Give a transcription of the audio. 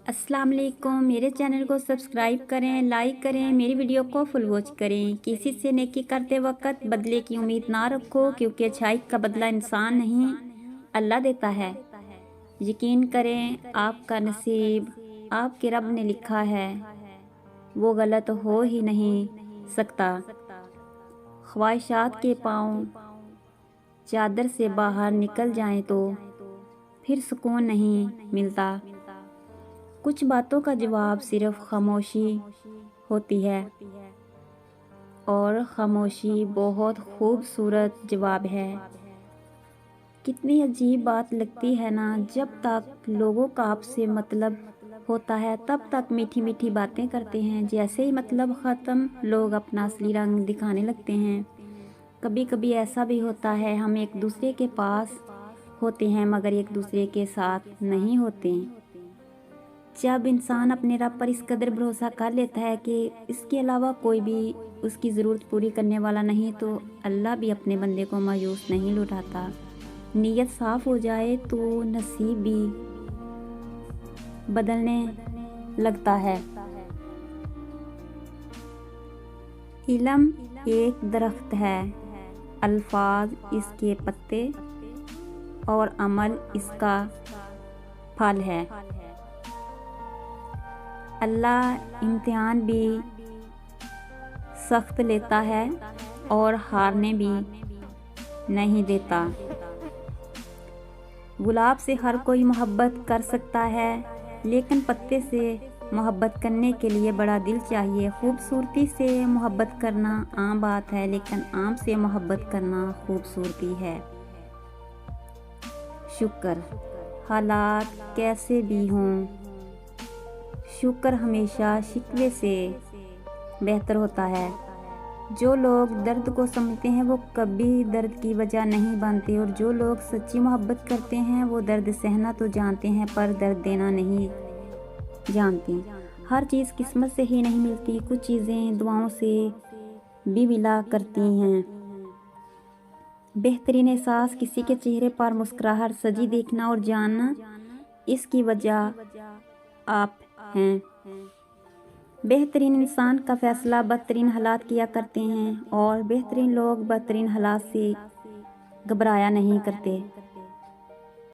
अस्सलाम वालेकुम। मेरे चैनल को सब्सक्राइब करें, लाइक करें, मेरी वीडियो को फुल वॉच करें। किसी से नेकी करते वक्त बदले की उम्मीद ना रखो, क्योंकि अच्छाई का बदला इंसान नहीं अल्लाह देता है। यकीन करें, आपका नसीब आपके रब ने लिखा है, वो गलत हो ही नहीं सकता। ख्वाहिशात के पाँव चादर से बाहर निकल जाएं तो फिर सुकून नहीं मिलता। कुछ बातों का जवाब सिर्फ खामोशी होती है, और खामोशी बहुत खूबसूरत जवाब है। कितनी अजीब बात लगती है ना, जब तक लोगों का आपसे मतलब होता है तब तक मीठी मीठी बातें करते हैं, जैसे ही मतलब ख़त्म लोग अपना असली रंग दिखाने लगते हैं। कभी कभी ऐसा भी होता है, हम एक दूसरे के पास होते हैं मगर एक दूसरे के साथ नहीं होते। जब इंसान अपने रब पर इस कदर भरोसा कर लेता है कि इसके अलावा कोई भी उसकी ज़रूरत पूरी करने वाला नहीं, तो अल्लाह भी अपने बंदे को मायूस नहीं लौटाता। नीयत साफ़ हो जाए तो नसीब भी बदलने लगता है। इल्म एक दरख्त है, अल्फाज इसके पत्ते और अमल इसका फल है। अल्लाह इम्तिहान भी सख्त लेता है और हारने भी नहीं देता। गुलाब से हर कोई मोहब्बत कर सकता है, लेकिन पत्ते से मोहब्बत करने के लिए बड़ा दिल चाहिए। खूबसूरती से मोहब्बत करना आम बात है, लेकिन आम से मोहब्बत करना खूबसूरती है। शुक्र, हालात कैसे भी हों, शुक्र हमेशा शिकवे से बेहतर होता है। जो लोग दर्द को समझते हैं वो कभी दर्द की वजह नहीं बनते, और जो लोग सच्ची मोहब्बत करते हैं वो दर्द सहना तो जानते हैं पर दर्द देना नहीं जानते। हर चीज़ किस्मत से ही नहीं मिलती, कुछ चीज़ें दुआओं से भी मिला करती हैं। बेहतरीन एहसास किसी के चेहरे पर मुस्कुराहट सजी देखना और जानना इसकी वजह आप हैं। बेहतरीन इंसान का फैसला बदतरीन हालात किया करते हैं, और बेहतरीन लोग बदतरीन हालात से घबराया नहीं करते।